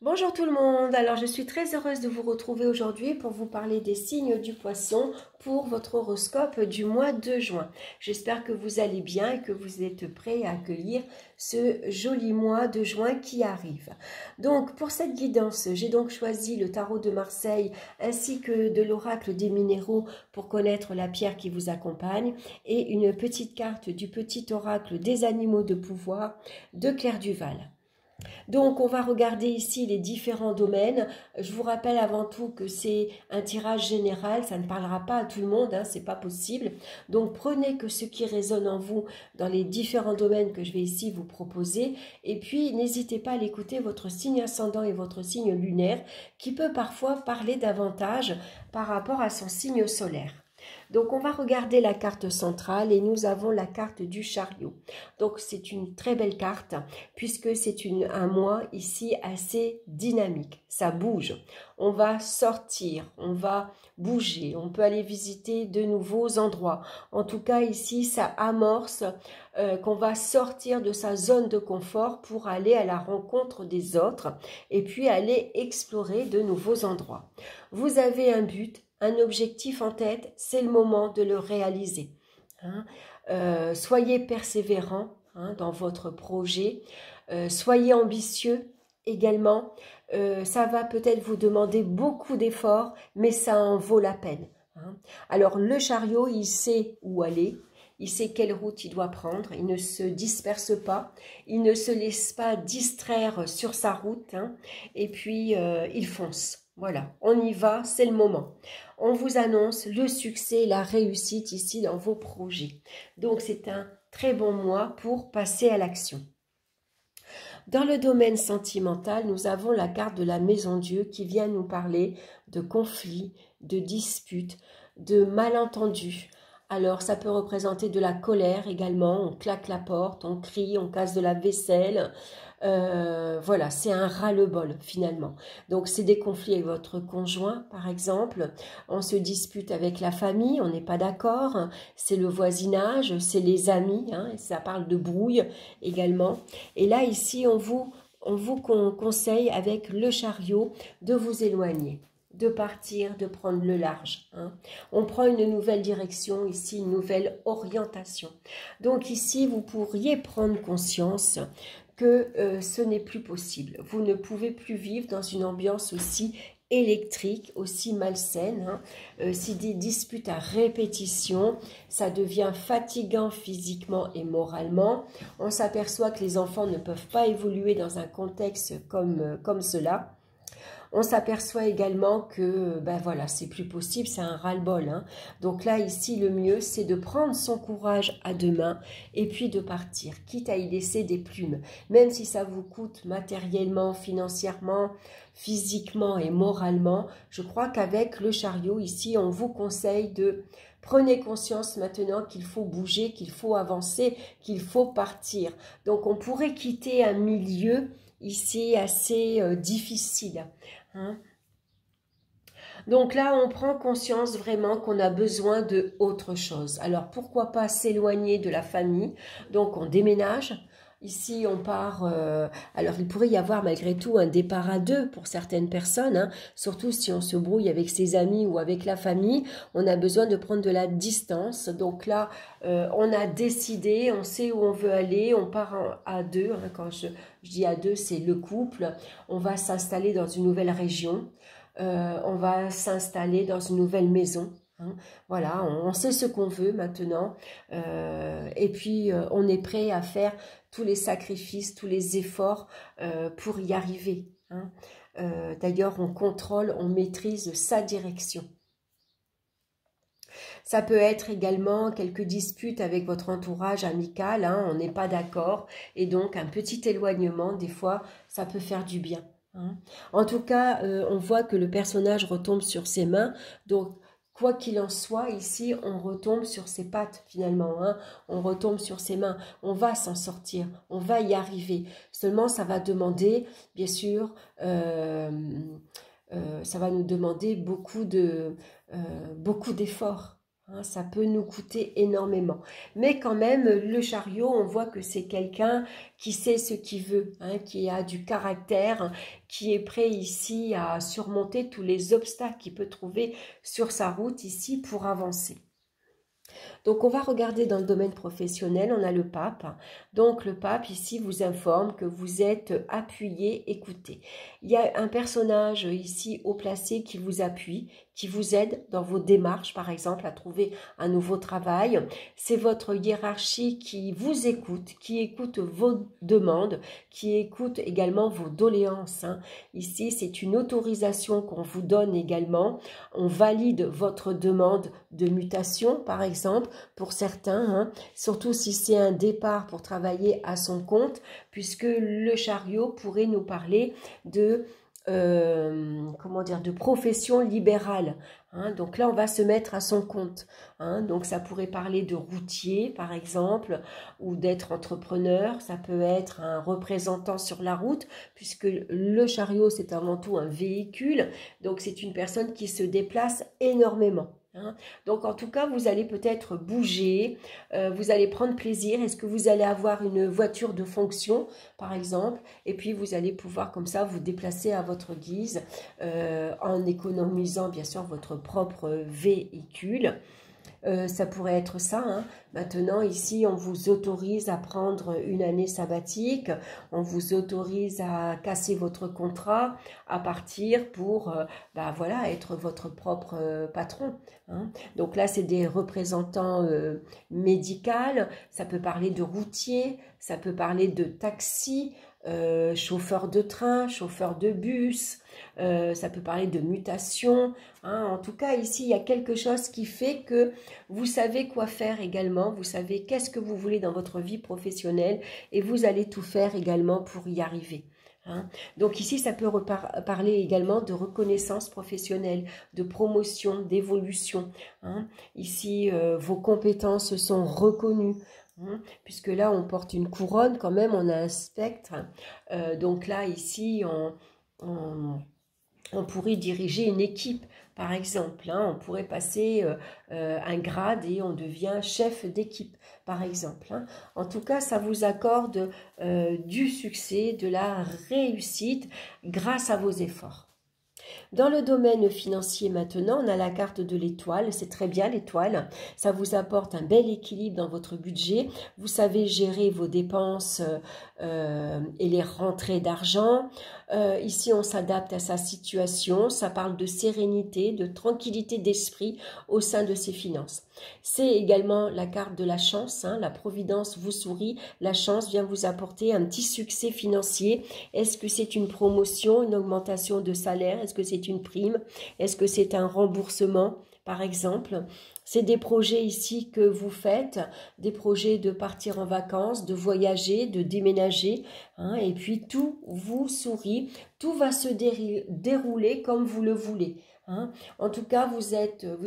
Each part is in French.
Bonjour tout le monde, alors je suis très heureuse de vous retrouver aujourd'hui pour vous parler des signes du poisson pour votre horoscope du mois de juin. J'espère que vous allez bien et que vous êtes prêts à accueillir ce joli mois de juin qui arrive. Donc pour cette guidance, j'ai donc choisi le tarot de Marseille ainsi que de l'oracle des minéraux pour connaître la pierre qui vous accompagne et une petite carte du petit oracle des animaux de pouvoir de Claire Duval. Donc, on va regarder ici les différents domaines. Je vous rappelle avant tout que c'est un tirage général, ça ne parlera pas à tout le monde, hein, c'est pas possible. Donc, prenez que ce qui résonne en vous dans les différents domaines que je vais ici vous proposer. Et puis, n'hésitez pas à l'écouter votre signe ascendant et votre signe lunaire, qui peut parfois parler davantage par rapport à son signe solaire. Donc, on va regarder la carte centrale et nous avons la carte du chariot. Donc, c'est une très belle carte puisque c'est un mois ici assez dynamique. Ça bouge. On va sortir, on va bouger, on peut aller visiter de nouveaux endroits. En tout cas, ici, ça amorce qu'on va sortir de sa zone de confort pour aller à la rencontre des autres et puis aller explorer de nouveaux endroits. Vous avez un but, un objectif en tête, c'est le moment de le réaliser. Soyez persévérant dans votre projet, soyez ambitieux également. Ça va peut-être vous demander beaucoup d'efforts, mais ça en vaut la peine. Alors le chariot, il sait où aller. Il sait quelle route il doit prendre, il ne se disperse pas, il ne se laisse pas distraire sur sa route, et puis il fonce. Voilà, on y va, c'est le moment. On vous annonce le succès et la réussite ici dans vos projets. Donc c'est un très bon mois pour passer à l'action. Dans le domaine sentimental, nous avons la carte de la Maison Dieu qui vient nous parler de conflits, de disputes, de malentendus. Alors, ça peut représenter de la colère également, on claque la porte, on crie, on casse de la vaisselle. Voilà, c'est un ras-le-bol finalement. Donc, c'est des conflits avec votre conjoint, par exemple. On se dispute avec la famille, on n'est pas d'accord. C'est le voisinage, c'est les amis, ça parle de brouille également. Et là, ici, on vous conseille avec le chariot de vous éloigner, de partir, de prendre le large. On prend une nouvelle direction ici, une nouvelle orientation. Donc ici, vous pourriez prendre conscience que ce n'est plus possible. Vous ne pouvez plus vivre dans une ambiance aussi électrique, aussi malsaine. Si des disputes à répétition, ça devient fatigant physiquement et moralement. On s'aperçoit que les enfants ne peuvent pas évoluer dans un contexte comme cela. On s'aperçoit également que, ben voilà, c'est plus possible, c'est un ras-le-bol. Donc là, ici, le mieux, c'est de prendre son courage à deux mains et puis de partir, quitte à y laisser des plumes. Même si ça vous coûte matériellement, financièrement, physiquement et moralement, je crois qu'avec le chariot, ici, on vous conseille de... Prenez conscience maintenant qu'il faut bouger, qu'il faut avancer, qu'il faut partir. Donc, on pourrait quitter un milieu ici assez difficile. Donc là, on prend conscience vraiment qu'on a besoin de autre chose. Alors, pourquoi pas s'éloigner de la famille? Donc, on déménage. Ici, on part... alors, il pourrait y avoir malgré tout un départ à deux pour certaines personnes, surtout si on se brouille avec ses amis ou avec la famille. On a besoin de prendre de la distance. Donc là, on a décidé, on sait où on veut aller, on part à deux. Quand je dis à deux, c'est le couple. On va s'installer dans une nouvelle région. On va s'installer dans une nouvelle maison. Voilà, on sait ce qu'on veut maintenant. Et puis, on est prêt à faire tous les sacrifices, tous les efforts pour y arriver. D'ailleurs, on contrôle, on maîtrise sa direction. Ça peut être également quelques disputes avec votre entourage amical, on n'est pas d'accord. Et donc, un petit éloignement, des fois, ça peut faire du bien. En tout cas, on voit que le personnage retombe sur ses mains. Donc, quoi qu'il en soit, ici, on retombe sur ses pattes finalement. On retombe sur ses mains. On va s'en sortir. On va y arriver. Seulement, ça va demander, bien sûr, ça va nous demander beaucoup d'efforts. hein, ça peut nous coûter énormément. Mais quand même, le chariot, on voit que c'est quelqu'un qui sait ce qu'il veut, hein, qui a du caractère, qui est prêt ici à surmonter tous les obstacles qu'il peut trouver sur sa route ici pour avancer. Donc, on va regarder dans le domaine professionnel, on a le pape. Donc, le pape, ici, vous informe que vous êtes appuyé, écouté. Il y a un personnage ici haut placé qui vous appuie, qui vous aide dans vos démarches, par exemple, à trouver un nouveau travail. C'est votre hiérarchie qui vous écoute, qui écoute vos demandes, qui écoute également vos doléances, hein. Ici, c'est une autorisation qu'on vous donne également. On valide votre demande de mutation, par exemple, pour certains, hein, surtout si c'est un départ pour travailler à son compte, puisque le chariot pourrait nous parler de comment dire, de profession libérale, hein. Donc là, on va se mettre à son compte, hein. Donc ça pourrait parler de routier, par exemple, ou d'être entrepreneur. Ça peut être un représentant sur la route, puisque le chariot, c'est avant tout un véhicule. Donc c'est une personne qui se déplace énormément, hein. Donc en tout cas, vous allez peut-être bouger, vous allez prendre plaisir. Est-ce que vous allez avoir une voiture de fonction, par exemple, et puis vous allez pouvoir comme ça vous déplacer à votre guise, en économisant bien sûr votre propre véhicule. Ça pourrait être ça, hein. Maintenant, ici, on vous autorise à prendre une année sabbatique, on vous autorise à casser votre contrat, à partir pour voilà, être votre propre patron, hein. Donc là, c'est des représentants médicaux, ça peut parler de routier, ça peut parler de taxi, chauffeur de train, chauffeur de bus, ça peut parler de mutation, hein. En tout cas, ici, il y a quelque chose qui fait que vous savez quoi faire également, vous savez qu'est-ce que vous voulez dans votre vie professionnelle et vous allez tout faire également pour y arriver, hein. Donc ici, ça peut parler également de reconnaissance professionnelle, de promotion, d'évolution, hein. Ici, vos compétences sont reconnues, hein, puisque là, on porte une couronne quand même, on a un spectre. Donc là, ici, on pourrait diriger une équipe, par exemple, hein. On pourrait passer un grade et on devient chef d'équipe, par exemple, hein. En tout cas, ça vous accorde du succès, de la réussite grâce à vos efforts. Dans le domaine financier maintenant, on a la carte de l'étoile, c'est très bien l'étoile, ça vous apporte un bel équilibre dans votre budget, vous savez gérer vos dépenses et les rentrées d'argent. Ici, on s'adapte à sa situation, ça parle de sérénité, de tranquillité d'esprit au sein de ses finances. C'est également la carte de la chance, hein, la providence vous sourit, la chance vient vous apporter un petit succès financier. Est-ce que c'est une promotion, une augmentation de salaire? Est-ce que c'est une prime? Est-ce que c'est un remboursement, par exemple? C'est des projets ici que vous faites, des projets de partir en vacances, de voyager, de déménager, hein, et puis tout vous sourit, tout va se dérouler comme vous le voulez, hein. En tout cas, vous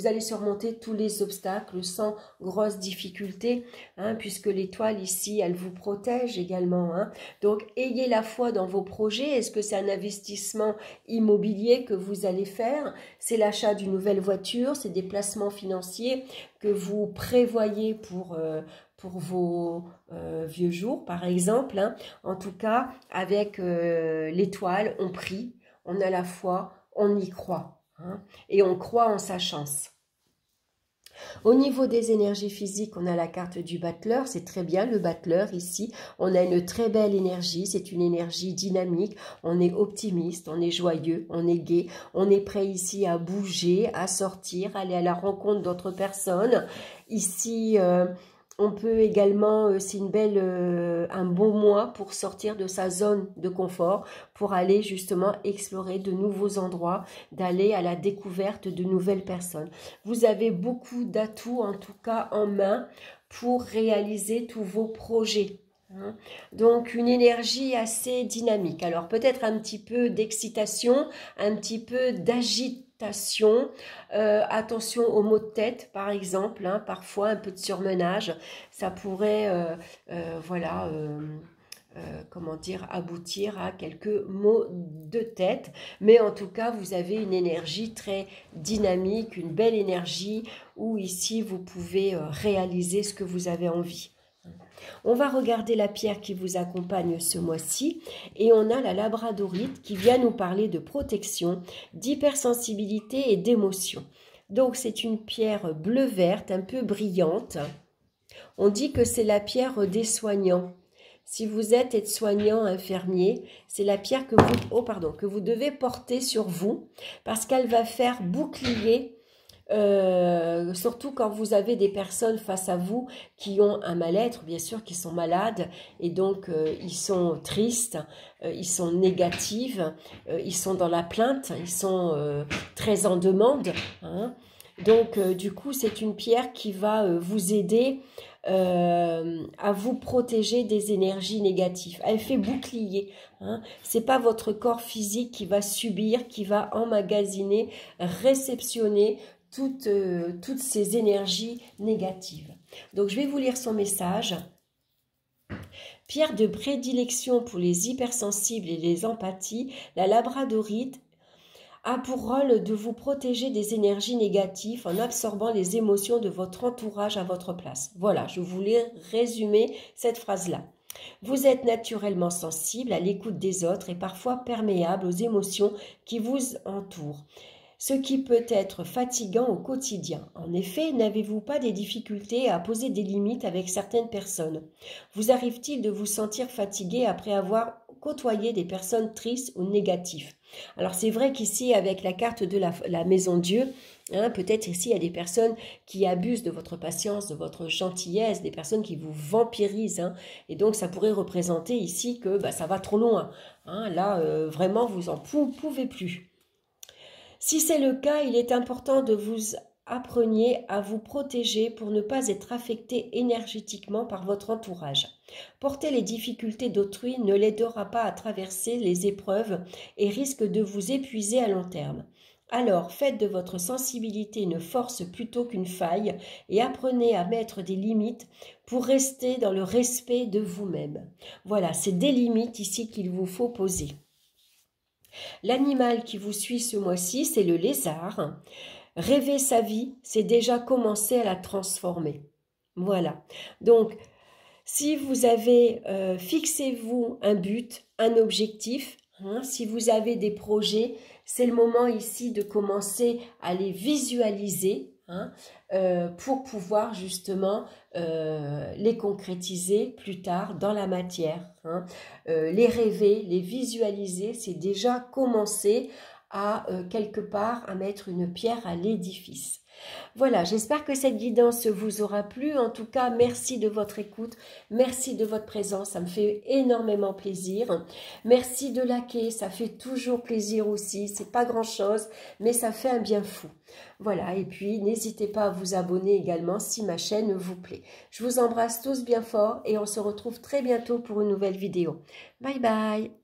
allez surmonter tous les obstacles sans grosse difficulté, hein, puisque l'étoile ici, elle vous protège également, hein. Donc, ayez la foi dans vos projets. Est-ce que c'est un investissement immobilier que vous allez faire? C'est l'achat d'une nouvelle voiture, c'est des placements financiers que vous prévoyez pour vos vieux jours, par exemple, hein. En tout cas, avec l'étoile, on prie, on a la foi, on y croit, hein, et on croit en sa chance. Au niveau des énergies physiques, on a la carte du battleur, c'est très bien le battleur ici, on a une très belle énergie, c'est une énergie dynamique, on est optimiste, on est joyeux, on est gai, on est prêt ici à bouger, à sortir, aller à la rencontre d'autres personnes. Ici, on peut également, c'est un bon mois pour sortir de sa zone de confort, pour aller justement explorer de nouveaux endroits, d'aller à la découverte de nouvelles personnes. Vous avez beaucoup d'atouts, en tout cas en main, pour réaliser tous vos projets, hein. Donc une énergie assez dynamique. Alors peut-être un petit peu d'excitation, un petit peu d'agitation. Attention aux maux de tête, par exemple, hein, parfois un peu de surmenage, ça pourrait voilà, comment dire, aboutir à quelques maux de tête. Mais en tout cas, vous avez une énergie très dynamique, une belle énergie où ici, vous pouvez réaliser ce que vous avez envie. On va regarder la pierre qui vous accompagne ce mois-ci et on a la labradorite qui vient nous parler de protection, d'hypersensibilité et d'émotion. Donc c'est une pierre bleu-verte un peu brillante. On dit que c'est la pierre des soignants. Si vous êtes aide-soignant, infirmier, c'est la pierre que vous devez porter sur vous parce qu'elle va faire bouclier, surtout quand vous avez des personnes face à vous qui ont un mal-être, bien sûr, qui sont malades et donc ils sont tristes, ils sont négatifs, ils sont dans la plainte, ils sont très en demande. Hein. Donc du coup, c'est une pierre qui va vous aider à vous protéger des énergies négatives. Elle fait bouclier. Hein. C'est pas votre corps physique qui va subir, qui va emmagasiner, réceptionner toutes ces énergies négatives. Donc je vais vous lire son message. Pierre de prédilection pour les hypersensibles et les empathies, la labradorite a pour rôle de vous protéger des énergies négatives en absorbant les émotions de votre entourage à votre place. Voilà, je voulais résumer cette phrase-là. Vous êtes naturellement sensible à l'écoute des autres et parfois perméable aux émotions qui vous entourent, ce qui peut être fatigant au quotidien. En effet, n'avez-vous pas des difficultés à poser des limites avec certaines personnes? Vous arrive-t-il de vous sentir fatigué après avoir côtoyé des personnes tristes ou négatives? Alors c'est vrai qu'ici, avec la carte de la maison Dieu, hein, peut-être ici il y a des personnes qui abusent de votre patience, de votre gentillesse, des personnes qui vous vampirisent. Hein, et donc ça pourrait représenter ici que ça va trop loin. Hein, là, vraiment, vous en pouvez plus. Si c'est le cas, il est important de vous appreniez à vous protéger pour ne pas être affecté énergétiquement par votre entourage. Porter les difficultés d'autrui ne l'aidera pas à traverser les épreuves et risque de vous épuiser à long terme. Alors, faites de votre sensibilité une force plutôt qu'une faille et apprenez à mettre des limites pour rester dans le respect de vous-même. Voilà, c'est des limites ici qu'il vous faut poser. L'animal qui vous suit ce mois-ci, c'est le lézard. Rêver sa vie, c'est déjà commencer à la transformer. Voilà. Donc, si vous avez, fixez-vous un but, un objectif. Hein, si vous avez des projets, c'est le moment ici de commencer à les visualiser. Hein, pour pouvoir justement les concrétiser plus tard dans la matière. Hein. Les rêver, les visualiser, c'est déjà commencer à quelque part à mettre une pierre à l'édifice. Voilà, j'espère que cette guidance vous aura plu. En tout cas, merci de votre écoute, merci de votre présence, ça me fait énormément plaisir. Merci de liker, ça fait toujours plaisir aussi, c'est pas grand-chose, mais ça fait un bien fou. Voilà, et puis n'hésitez pas à vous abonner également si ma chaîne vous plaît. Je vous embrasse tous bien fort et on se retrouve très bientôt pour une nouvelle vidéo. Bye bye.